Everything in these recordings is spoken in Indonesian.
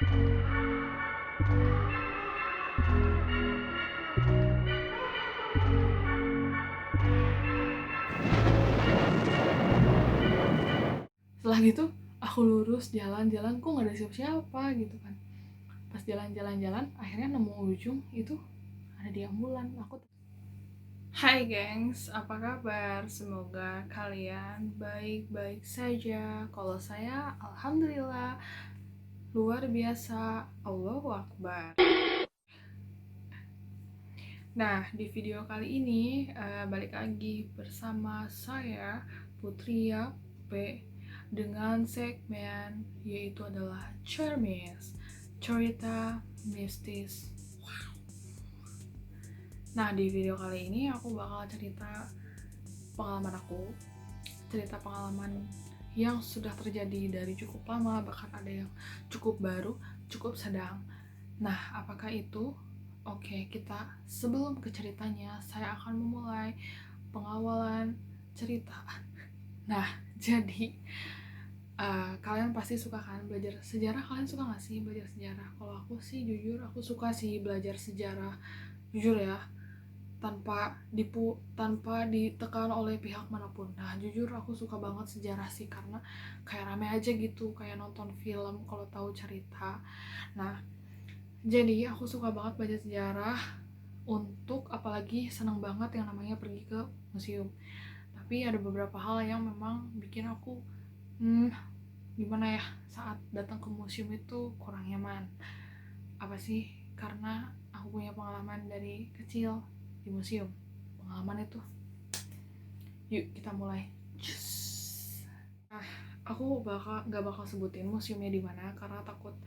Setelah gitu aku lurus jalan-jalan, kok nggak ada siapa-siapa gitu kan. Pas jalan-jalan akhirnya nemu ujung itu ada di ambulan. Hai gengs, apa kabar? Semoga kalian baik-baik saja. Kalau saya alhamdulillah luar biasa. Allahu Akbar. Nah, di video kali ini balik lagi bersama saya Putria P dengan segmen yaitu adalah Cermis, cerita mistis. Nah, di video kali ini aku bakal cerita pengalaman yang sudah terjadi dari cukup lama, bahkan ada yang cukup baru, cukup sedang. Nah, apakah itu? Oke, kita sebelum ke ceritanya, saya akan memulai pengawalan cerita. Nah, jadi kalian pasti suka kan belajar sejarah? Kalian suka gak sih belajar sejarah? Kalau aku sih jujur, aku suka sih belajar sejarah. Jujur ya, tanpa ditekan oleh pihak manapun. Nah, jujur aku suka banget sejarah sih, karena kayak rame aja gitu, kayak nonton film kalau tahu cerita. Nah, jadi aku suka banget baca sejarah, untuk apalagi seneng banget yang namanya pergi ke museum. Tapi ada beberapa hal yang memang bikin aku gimana ya, saat datang ke museum itu kurang nyaman. Apa sih? Karena aku punya pengalaman dari kecil di museum. Pengalaman itu, yuk kita mulai. Nah, aku nggak bakal sebutin museumnya di mana karena takut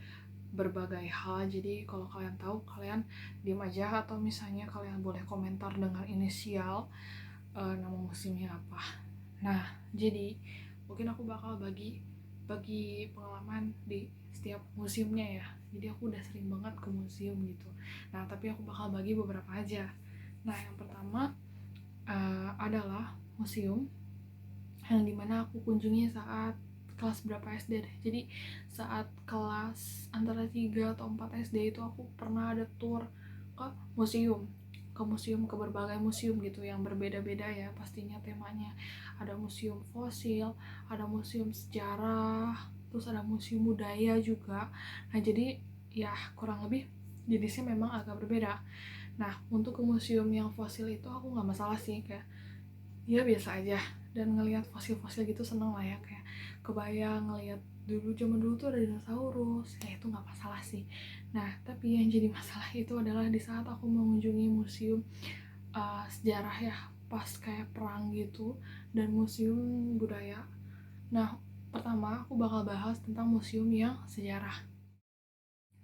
berbagai hal. Jadi kalau kalian tahu, kalian diam aja, atau misalnya kalian boleh komentar dengan inisial nama museumnya apa. Nah, jadi mungkin aku bakal bagi pengalaman di setiap museumnya ya. Jadi aku udah sering banget ke museum gitu. Nah, tapi aku bakal bagi beberapa aja. Nah, yang pertama adalah museum yang dimana aku kunjungi saat kelas berapa SD deh. Jadi saat kelas antara 3 atau 4 SD itu aku pernah ada tour ke museum, ke berbagai museum gitu yang berbeda-beda ya pastinya temanya. Ada museum fosil, ada museum sejarah, terus ada museum budaya juga. Nah, jadi ya kurang lebih jenisnya memang agak berbeda. Nah, untuk ke museum yang fosil itu aku nggak masalah sih, kayak ya biasa aja. Dan ngelihat fosil-fosil gitu seneng lah ya, kayak kebayang ngelihat zaman dulu tuh ada dinosaurus, ya itu nggak masalah sih. Nah, tapi yang jadi masalah itu adalah di saat aku mengunjungi museum sejarah ya, pas kayak perang gitu, dan museum budaya. Nah, pertama aku bakal bahas tentang museum yang sejarah.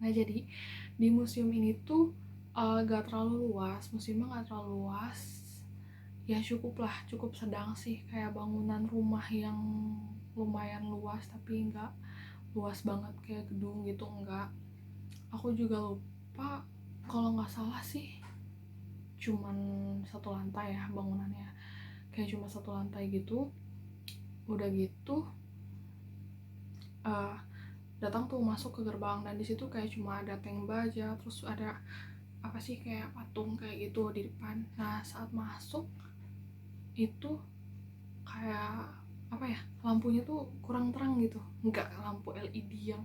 Nah, jadi di museum ini tuh gak terlalu luas, museumnya gak terlalu luas, ya cukup sedang sih, kayak bangunan rumah yang lumayan luas tapi nggak luas banget kayak gedung gitu, enggak. Aku juga lupa, kalau nggak salah sih cuman satu lantai ya bangunannya, kayak cuma satu lantai gitu. Udah gitu datang tuh masuk ke gerbang, dan di situ kayak cuma ada tank baja, terus ada apa sih kayak patung kayak gitu di depan. Nah, saat masuk itu kayak apa ya, lampunya tuh kurang terang gitu, nggak lampu LED yang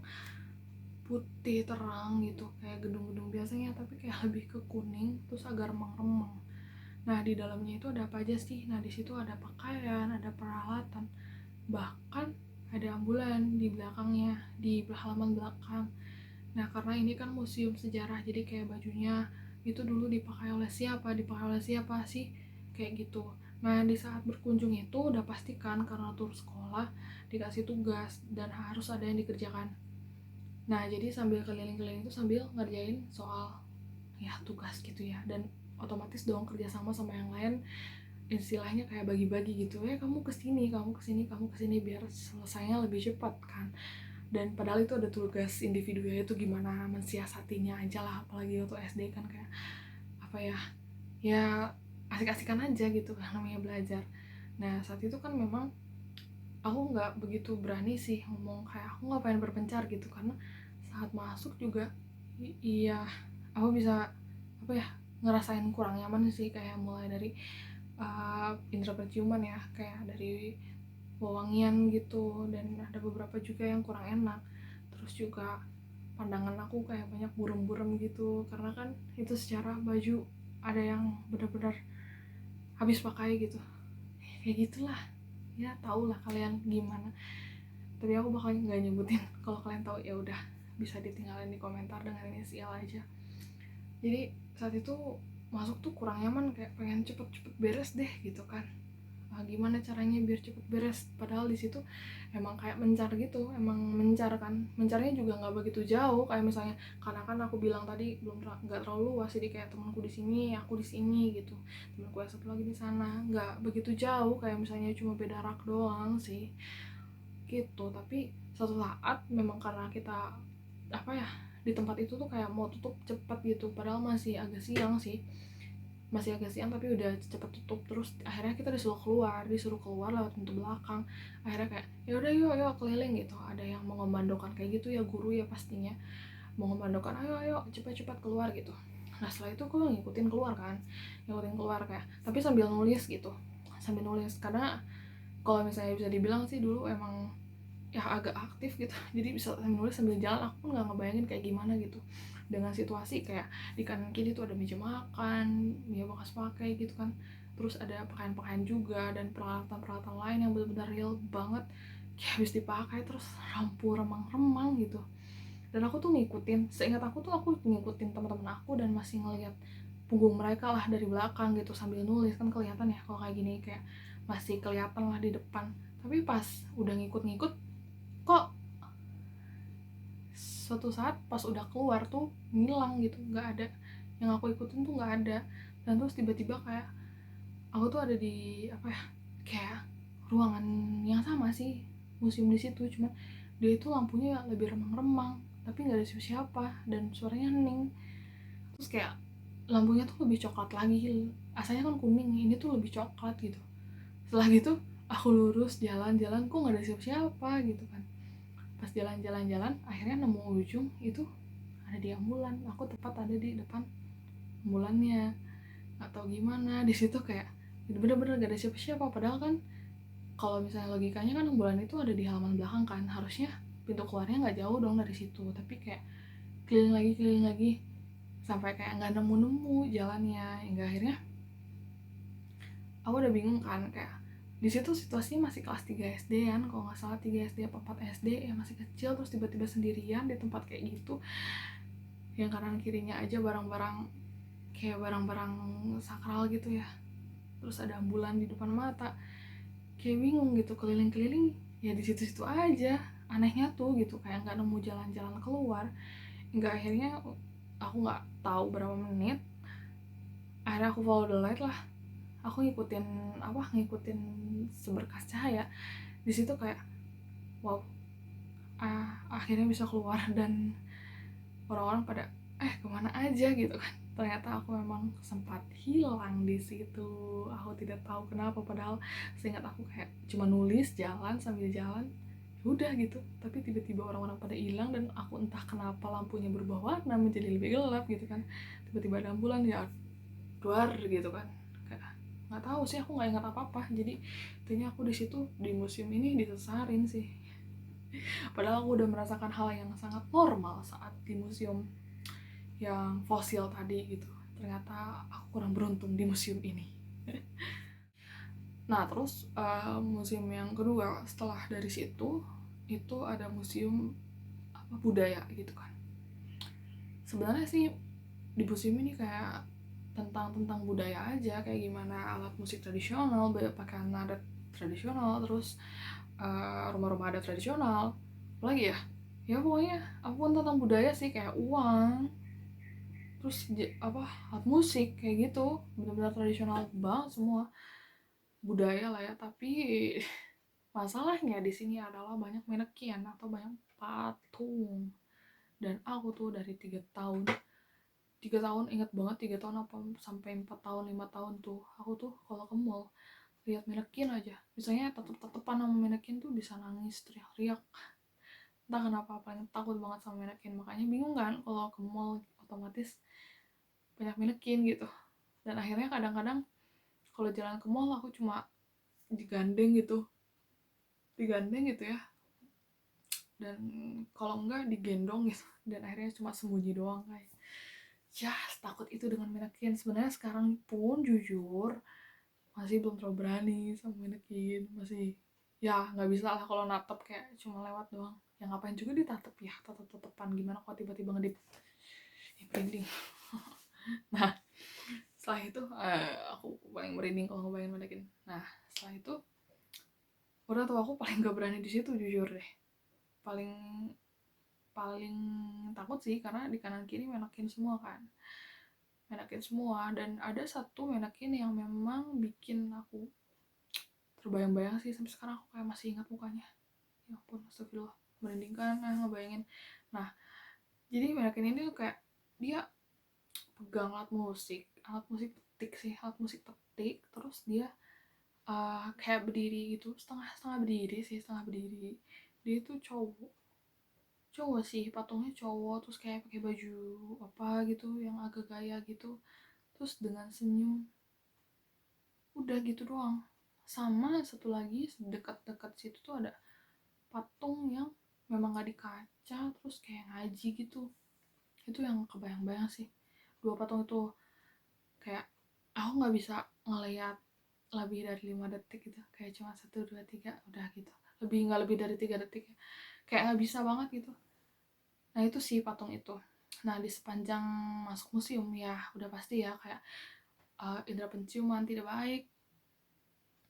putih terang gitu kayak gedung-gedung biasanya, tapi kayak lebih ke kuning terus agak remang-remang. Nah, di dalamnya itu ada apa aja sih? Nah, di situ ada pakaian, ada peralatan, bahkan ada ambulan di belakangnya, di halaman belakang. Nah, karena ini kan museum sejarah, jadi kayak bajunya itu dulu dipakai oleh siapa sih, kayak gitu. Nah, di saat berkunjung itu udah pastikan karena tur sekolah dikasih tugas dan harus ada yang dikerjakan. Nah, jadi sambil keliling-keliling itu sambil ngerjain soal ya tugas gitu ya, dan otomatis dong kerjasama sama yang lain, istilahnya kayak bagi-bagi gitu ya, kamu kesini, biar selesainya lebih cepat kan. Dan padahal itu ada tugas individunya, itu gimana mensiasatinya aja lah, apalagi waktu SD kan kayak apa ya, ya asik-asikan aja gitu kan namanya belajar. Nah, saat itu kan memang aku nggak begitu berani sih ngomong kayak aku nggak pengen berpencar gitu, karena saat masuk juga iya aku bisa apa ya ngerasain kurang nyaman sih, kayak mulai dari indera penciuman ya, kayak dari wewangian gitu, dan ada beberapa juga yang kurang enak. Terus juga pandangan aku kayak banyak buram-buram gitu, karena kan itu secara baju ada yang benar-benar habis pakai gitu, kayak gitulah ya, tau lah kalian gimana. Tapi aku bakal nggak nyebutin, kalau kalian tahu ya udah bisa ditinggalin di komentar dengan inisial aja. Jadi saat itu masuk tuh kurang nyaman, kayak pengen cepet-cepet beres deh gitu kan. Gimana caranya biar cepet beres, padahal di situ emang kayak mencar gitu, emang mencar kan, mencarnya juga nggak begitu jauh kayak misalnya, karena kan aku bilang tadi belum nggak terlalu luas, jadi kayak temanku di sini aku di sini gitu, temanku yang satu lagi di sana, nggak begitu jauh, kayak misalnya cuma beda rak doang sih gitu. Tapi suatu saat memang karena kita apa ya di tempat itu tuh kayak mau tutup cepet gitu, padahal masih agak siang sih, masih agak siang tapi udah cepet tutup. Terus akhirnya kita disuruh keluar lewat pintu belakang. Akhirnya kayak ya udah yuk yuk keliling gitu, ada yang mau ngemandokan kayak gitu ya, guru ya pastinya mau ngemandokan, ayo ayo cepat-cepat keluar gitu. Nah setelah itu gue ngikutin keluar kayak, tapi sambil nulis gitu, sambil nulis, karena kalau misalnya bisa dibilang sih dulu emang ya agak aktif gitu jadi bisa sambil nulis sambil jalan. Aku pun nggak ngebayangin kayak gimana gitu dengan situasi kayak di kanan kiri tuh ada meja makan ya bekas pakai gitu kan, terus ada pakaian-pakaian juga dan peralatan-peralatan lain yang benar-benar real banget kayak habis dipakai, terus lampu remang-remang gitu. Dan aku tuh ngikutin, seingat aku tuh aku ngikutin teman-teman aku dan masih ngeliat punggung mereka lah dari belakang gitu sambil nulis, kan kelihatan ya kalau kayak gini, kayak masih kelihatan lah di depan. Tapi pas udah ngikut-ngikut, kok suatu saat pas udah keluar tuh ngilang gitu, nggak ada yang aku ikutin tuh, nggak ada. Dan terus tiba-tiba kayak aku tuh ada di apa ya, kayak ruangan yang sama sih, museum di situ, cuman dia itu lampunya lebih remang-remang tapi nggak ada siapa-siapa dan suaranya hening. Terus kayak lampunya tuh lebih coklat lagi, asalnya kan kuning, ini tuh lebih coklat gitu. Setelah gitu aku lurus jalan-jalan, kok nggak ada siapa-siapa gitu kan. Pas jalan-jalan akhirnya nemu ujung itu ada di ambulan, aku tepat ada di depan ambulannya. Atau gimana di situ kayak bener-bener gak ada siapa-siapa, padahal kan kalau misalnya logikanya kan ambulan itu ada di halaman belakang kan, harusnya pintu keluarnya nggak jauh dong dari situ. Tapi kayak keliling lagi sampai kayak nggak nemu jalannya, hingga akhirnya aku udah bingung kan, kayak di situ situasinya masih kelas 3 SD kan, kalau nggak salah 3 SD apa 4 SD ya, masih kecil. Terus tiba-tiba sendirian di tempat kayak gitu, yang kanan kirinya aja barang-barang kayak barang-barang sakral gitu ya, terus ada ambulan di depan mata. Kayak bingung gitu, keliling-keliling ya di situ-situ aja, anehnya tuh gitu, kayak nggak nemu jalan-jalan keluar. Hingga akhirnya aku nggak tahu berapa menit, akhirnya aku follow the light lah, aku ngikutin seberkas cahaya. Di situ kayak wow, akhirnya bisa keluar. Dan orang-orang pada kemana aja gitu kan. Ternyata aku memang sempat hilang di situ, aku tidak tahu kenapa, padahal seingat aku kayak cuma nulis jalan sambil jalan udah gitu. Tapi tiba-tiba orang-orang pada hilang dan aku entah kenapa lampunya berubah warna menjadi lebih gelap gitu kan. Tiba-tiba ada ambulan ya duar gitu kan, kayak nggak tahu sih, aku nggak ingat apa-apa. Jadi intinya aku di situ di museum ini disesarin sih, padahal aku udah merasakan hal yang sangat normal saat di museum yang fosil tadi gitu. Ternyata aku kurang beruntung di museum ini. Nah terus museum yang kedua setelah dari situ itu ada museum budaya gitu kan. Sebenarnya sih di museum ini kayak tentang budaya aja, kayak gimana alat musik tradisional, pakaian adat tradisional, terus rumah-rumah adat tradisional, apalagi ya pokoknya apapun tentang budaya sih, kayak uang, terus alat musik kayak gitu, benar-benar tradisional banget semua, budaya lah ya. Tapi masalahnya di sini adalah banyak manekin atau banyak patung. Dan aku tuh dari 3 tahun ingat banget, 3 tahun apa sampai 4 tahun 5 tahun tuh aku tuh kalau ke mall lihat manekin aja, misalnya tetep-tetepan sama manekin tuh bisa nangis teriak-teriak. entah kenapa paling takut banget sama manekin, makanya bingung kan kalau ke mall otomatis banyak manekin gitu. Dan akhirnya kadang-kadang kalau jalan ke mall aku cuma digandeng gitu ya, dan kalau enggak digendong gitu, dan akhirnya cuma sembunyi doang kayak ya takut itu dengan manekin. Sebenarnya sekarang pun jujur masih belum terlalu berani sama manekin, masih ya nggak bisa lah kalau natep kayak cuma lewat doang, yang ngapain juga ditatep ya, tatep-tatepan gimana kalau tiba-tiba ngedip ya merinding. Nah setelah itu aku paling merinding kalau ngebayangin manekin. Nah setelah itu udah tuh aku paling gak berani di situ jujur deh, paling paling takut sih karena di kanan kiri manekin semua kan, manekin semua, dan ada satu manekin yang memang bikin aku terbayang-bayang sih sampai sekarang, aku kayak masih ingat mukanya. Ya ampun, astagfirullah, merinding kan ngebayangin. Nah jadi manekin ini tuh kayak dia pegang alat musik petik sih, alat musik petik, terus dia kayak berdiri gitu, setengah berdiri sih, setengah berdiri. Dia itu cowok sih, patungnya cowok, terus kayak pakai baju apa gitu yang agak gaya gitu, terus dengan senyum, udah gitu doang. Sama satu lagi dekat-dekat situ tuh ada patung yang memang gak di kaca, terus kayak ngaji gitu. Itu yang kebayang-bayang sih, dua patung itu. Kayak aku nggak bisa ngeliat lebih dari 5 detik gitu, kayak cuma 1 2 3 udah gitu, nggak lebih dari 3 detik ya, kayak nggak bisa banget gitu. Nah itu sih patung itu. Nah di sepanjang masuk museum ya udah pasti ya kayak indera penciuman tidak baik,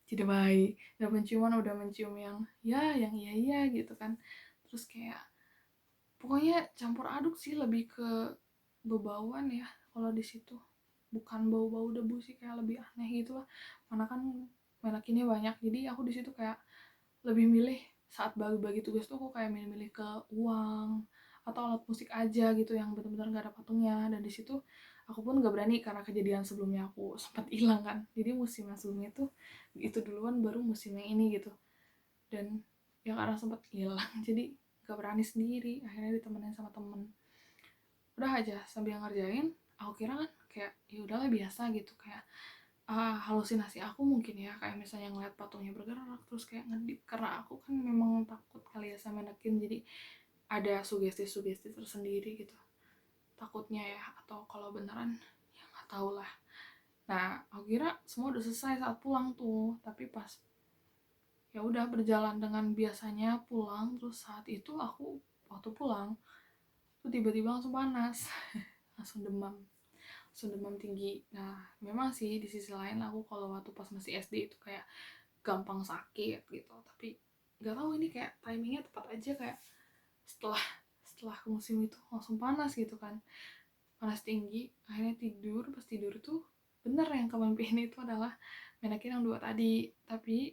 indera penciuman udah mencium yang ya yang iya iya gitu kan. Terus kayak pokoknya campur aduk sih, lebih ke bebauan ya kalau di situ, bukan bau-bau debu sih, kayak lebih aneh gitu lah. Mana kan menakinnya banyak, jadi aku di situ kayak lebih milih saat bagi-bagi tugas tuh aku kayak milih-milih ke uang atau alat musik aja gitu yang benar-benar nggak ada patungnya. Dan di situ aku pun nggak berani karena kejadian sebelumnya aku sempat hilang kan, jadi musim yang sebelumnya itu duluan, baru musim yang ini gitu. Dan ya karena sempat hilang jadi nggak berani sendiri, akhirnya ditemenin sama temen. Udah aja sambil ngerjain, aku kira kan kayak ya udahlah biasa gitu, kayak halusinasi aku mungkin ya, kayak misalnya ngeliat patungnya bergerak terus kayak ngedip, karena aku kan memang takut kali ya sama nekin, jadi ada sugesti-sugesti tersendiri gitu takutnya ya, atau kalau beneran ya nggak tahu lah. Nah aku kira semua udah selesai saat pulang tuh, tapi pas ya udah berjalan dengan biasanya pulang, terus saat itu aku waktu pulang tuh tiba-tiba langsung panas, langsung demam tinggi. Nah memang sih di sisi lain aku kalau waktu pas masih SD itu kayak gampang sakit gitu, tapi nggak tahu ini kayak timingnya tepat aja, kayak setelah setelah musim itu langsung panas gitu kan, panas tinggi. Akhirnya tidur, pas tidur tuh bener yang kemimpiin itu adalah menakin yang dua tadi, tapi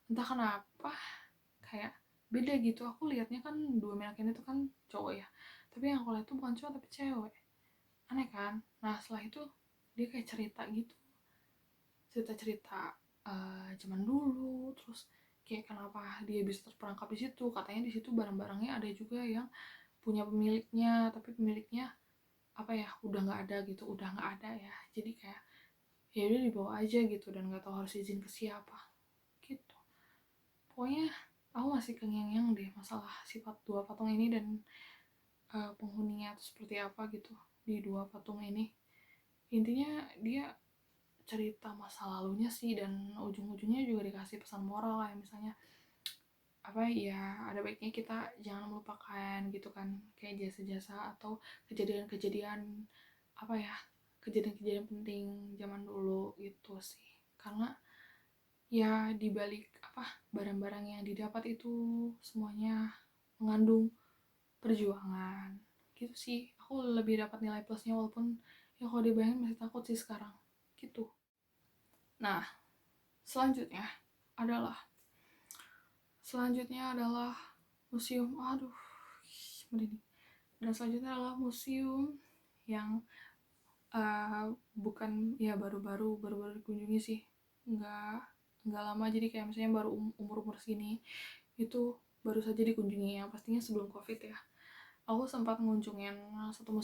entah kenapa kayak beda gitu. Aku liatnya kan dua menakin itu kan cowok ya, tapi yang aku lihat tuh bukan cowok tapi cewek, aneh kan. Nah setelah itu dia kayak cerita gitu, cerita-cerita zaman dulu, terus kayak kenapa dia bisa terperangkap di situ. Katanya di situ barang-barangnya ada juga yang punya pemiliknya, tapi pemiliknya apa ya udah nggak ada gitu, udah nggak ada ya, jadi kayak ya udah dibawa aja gitu dan nggak tahu harus izin ke siapa gitu. Pokoknya aku masih kengyang-nyang deh masalah sifat dua patung ini, dan penghuninya itu seperti apa gitu di dua patung ini. Intinya dia cerita masa lalunya sih, dan ujung-ujungnya juga dikasih pesan moral kayak misalnya apa ya, ada baiknya kita jangan melupakan gitu kan, kayak jasa-jasa atau kejadian-kejadian apa ya, kejadian-kejadian penting zaman dulu gitu sih. Karena ya dibalik apa barang-barang yang didapat itu semuanya mengandung perjuangan gitu sih. Aku lebih dapat nilai plusnya, walaupun ya kalau dibayangin masih takut sih sekarang gitu. Nah selanjutnya adalah museum, aduh merinding. Dan selanjutnya adalah museum yang bukan ya baru-baru dikunjungi sih, nggak nggak lama, jadi kayak misalnya baru umur segini itu baru saja dikunjungi, ya pastinya sebelum covid ya. Aku sempat ngunjungin satu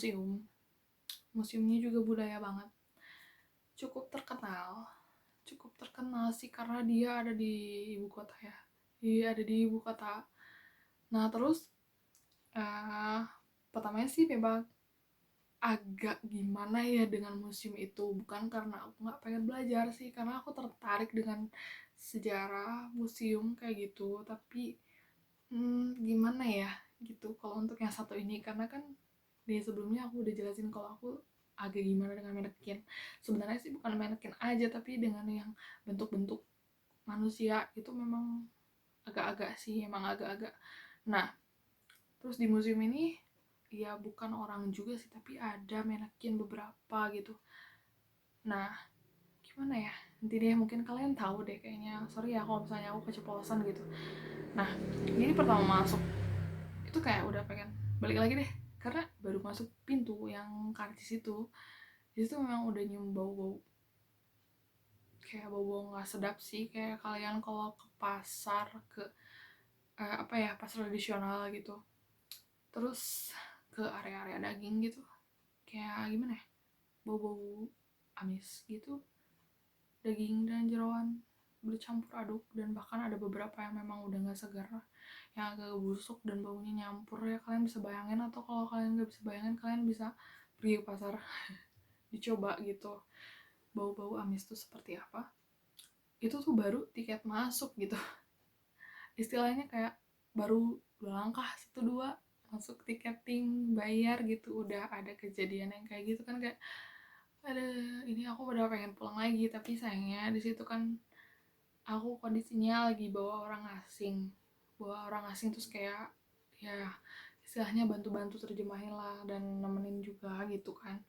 museumnya juga budaya banget, cukup terkenal sih karena dia ada di ibu kota ya, dia ada di ibu kota. Nah terus pertamanya sih memang agak gimana ya dengan museum itu, bukan karena aku nggak pengen belajar sih, karena aku tertarik dengan sejarah museum kayak gitu, tapi gimana ya gitu kalau untuk yang satu ini, karena kan di sebelumnya aku udah jelasin kalau aku agak gimana dengan manekin. Sebenarnya sih bukan manekin aja, tapi dengan yang bentuk-bentuk manusia itu memang agak-agak sih, emang agak-agak. Nah terus di museum ini ya bukan orang juga sih, tapi ada manekin beberapa gitu. Nah gimana ya, nanti deh mungkin kalian tahu deh kayaknya, sorry ya kalau misalnya aku keceplosan gitu. Nah ini pertama masuk itu kayak udah pengen balik lagi deh, karena baru masuk pintu yang karcis itu, di situ memang udah nyium bau-bau, kayak bau-bau nggak sedap sih, kayak kalian kalau ke pasar, ke apa ya, pasar tradisional gitu, terus ke area-area daging gitu, kayak gimana ya, bau-bau amis gitu, daging dan jeroan bercampur aduk, dan bahkan ada beberapa yang memang udah nggak segar, yang agak busuk dan baunya nyampur ya. Kalian bisa bayangin, atau kalau kalian nggak bisa bayangin, kalian bisa pergi ke pasar dicoba gitu bau-bau amis itu seperti apa. Itu tuh baru tiket masuk gitu, istilahnya kayak baru 2 langkah 1 2 masuk tiketing bayar gitu, udah ada kejadian yang kayak gitu kan, kayak ada ini aku udah pengen pulang lagi, tapi sayangnya di situ kan aku kondisinya lagi bawa orang asing terus kayak ya istilahnya bantu-bantu terjemahin lah dan nemenin juga gitu kan.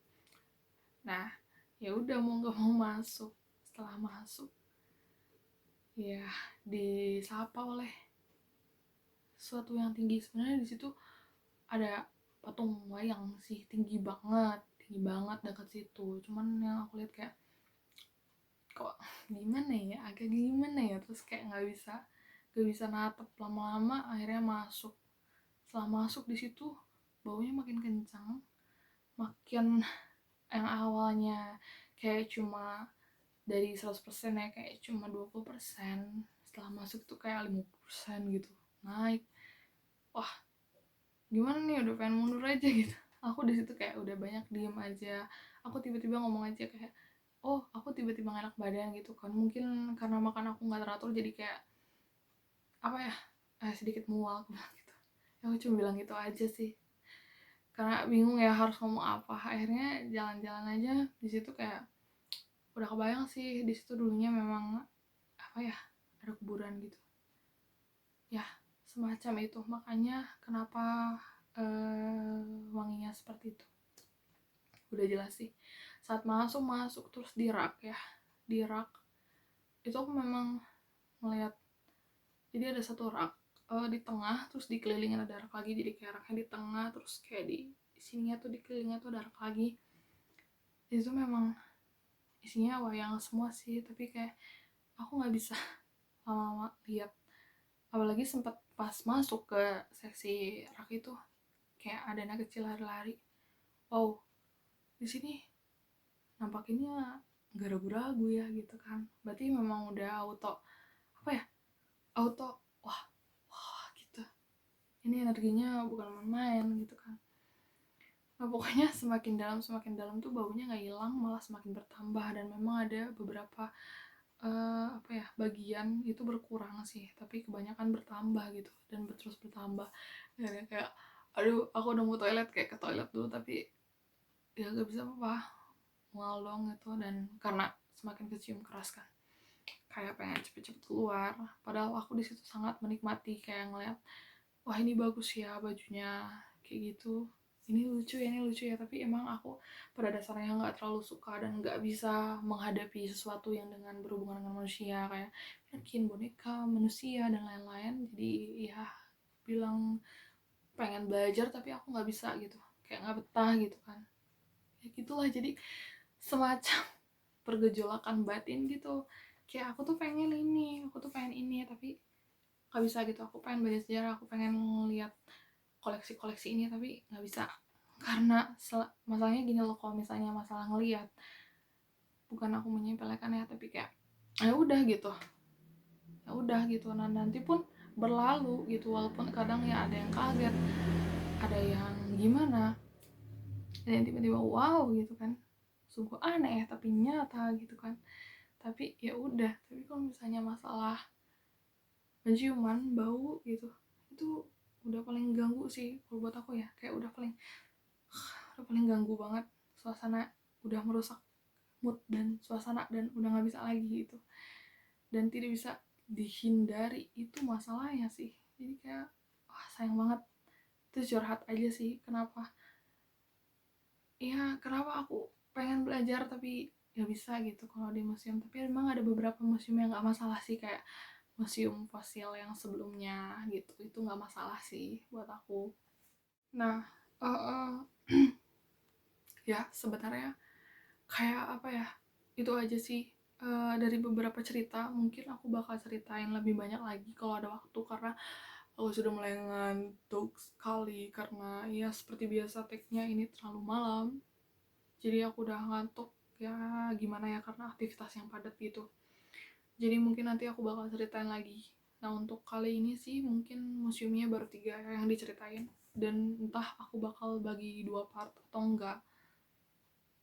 Nah ya udah mau nggak mau masuk. Setelah masuk ya disapa oleh sesuatu yang tinggi. Sebenarnya di situ ada patung wayang sih, tinggi banget dekat situ, cuman yang aku lihat kayak kok gimana ya, agak gimana ya, terus kayak nggak bisa natap lama-lama, akhirnya masuk. Setelah masuk di situ baunya makin kencang, makin yang awalnya kayak cuma dari 100% ya, kayak cuma 20%, setelah masuk tuh kayak 50% gitu naik. Wah gimana nih, udah pengen mundur aja gitu. Aku di situ kayak udah banyak diem aja, aku tiba-tiba ngomong aja kayak, oh aku tiba-tiba gak enak badan gitu kan, mungkin karena makan aku nggak teratur jadi kayak apa ya, sedikit mual aku bilang gitu ya. Aku cuma bilang gitu aja sih, karena bingung ya harus ngomong apa. Akhirnya jalan-jalan aja di situ, kayak udah kebayang sih di situ dulunya memang apa ya, ada kuburan gitu ya, semacam itu. Makanya kenapa wanginya seperti itu udah jelas sih. Saat masuk terus di rak ya, di rak itu aku memang ngeliat, jadi ada satu rak di tengah, terus dikelilingin ada rak lagi, jadi kayak raknya di tengah, terus kayak di sininya tuh dikelilingnya tuh ada rak lagi. Itu memang isinya wayang semua sih, tapi kayak aku nggak bisa lama-lama lihat. Apalagi sempat pas masuk ke seksi rak itu, kayak ada anak kecil lari-lari. Wow, di sini nampakinnya nggak ragu-ragu ya gitu kan. Berarti memang udah auto apa ya, auto wah wah gitu. Ini energinya bukan main-main gitu kan. Nah pokoknya semakin dalam tuh baunya nggak hilang, malah semakin bertambah. Dan memang ada beberapa apa ya, bagian itu berkurang sih, tapi kebanyakan bertambah gitu, dan terus bertambah. Dan kayak aduh aku udah mau toilet, kayak ke toilet dulu, tapi ya gak bisa apa-apa, mual dong gitu. Dan karena semakin kecium keras kan, kayak pengen cepet-cepet keluar, padahal aku di situ sangat menikmati, kayak ngeliat wah ini bagus ya bajunya kayak gitu, ini lucu ya. Tapi emang aku pada dasarnya nggak terlalu suka dan nggak bisa menghadapi sesuatu yang dengan berhubungan dengan manusia, kayak bikin boneka manusia dan lain-lain. Jadi ya bilang pengen belajar tapi aku nggak bisa gitu, kayak nggak betah gitu kan, ya gitulah. Jadi semacam pergejolakan batin gitu, kayak aku tuh pengen ini tapi nggak bisa gitu. Aku pengen belajar sejarah, aku pengen ngeliat koleksi-koleksi ini, tapi nggak bisa karena masalahnya gini loh. Kalau misalnya masalah ngeliat, bukan aku menyepelekan ya, tapi kayak ya udah gitu, ya udah gitu. Nah nanti pun berlalu gitu, walaupun kadang ya ada yang kaget, ada yang gimana, ada yang tiba-tiba wow gitu kan, sungguh aneh tapi nyata gitu kan. Tapi ya udah. Tapi kalau misalnya masalah penciuman, bau gitu, itu udah paling ganggu sih kalau buat aku ya. Kayak udah paling ganggu banget. Suasana udah merusak mood dan suasana, dan udah nggak bisa lagi gitu, dan tidak bisa dihindari itu masalahnya sih. Jadi kayak sayang banget. Itu curhat aja sih, kenapa aku pengen belajar tapi nggak bisa gitu kalau di museum. Tapi memang ada beberapa museum yang nggak masalah sih, kayak museum fosil yang sebelumnya gitu, itu nggak masalah sih buat aku. Nah, ya sebenarnya kayak apa ya, itu aja sih. Dari beberapa cerita, mungkin aku bakal ceritain lebih banyak lagi kalau ada waktu, karena aku sudah mulai ngantuk sekali, karena ya seperti biasa tag-nya ini terlalu malam, jadi aku udah ngantuk ya. Gimana ya, karena aktivitas yang padat gitu. Jadi mungkin nanti aku bakal ceritain lagi. Nah untuk kali ini sih mungkin museumnya baru 3 yang diceritain, dan entah aku bakal bagi 2 part atau enggak.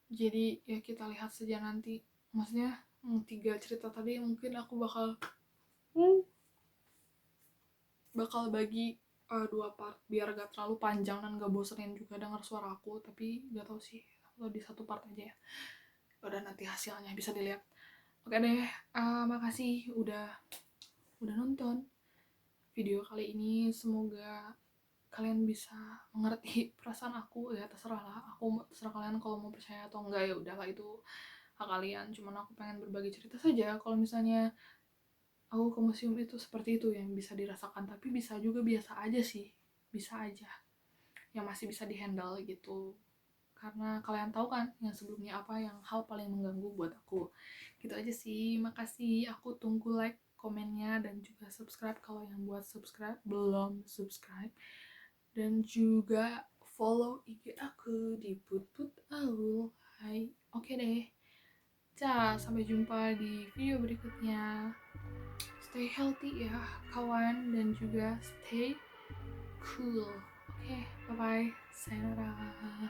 Jadi ya kita lihat saja nanti. Maksudnya 3 cerita tadi mungkin aku bakal bagi 2 part biar gak terlalu panjang dan gak bosenin juga denger suara aku. Tapi gak tahu sih, atau di 1 part aja ya. Udah, nanti hasilnya bisa dilihat. Oke deh, makasih udah nonton video kali ini. Semoga kalian bisa mengerti perasaan aku. Ya terserah lah, terserah kalian kalau mau percaya atau enggak, ya udahlah, itu hak kalian. Cuman aku pengen berbagi cerita saja. Kalau misalnya aku ke museum itu seperti itu yang bisa dirasakan, tapi bisa juga biasa aja sih, bisa aja yang masih bisa dihandle gitu. Karena kalian tahu kan yang sebelumnya apa yang hal paling mengganggu buat aku. Gitu aja sih. Makasih. Aku tunggu like, komennya, dan juga subscribe kalau yang buat subscribe belum subscribe. Dan juga follow IG aku di Put Aul. Hai. Oke deh. Sampai jumpa di video berikutnya. Stay healthy ya kawan, dan juga stay cool. Oke, bye bye. Sayonara.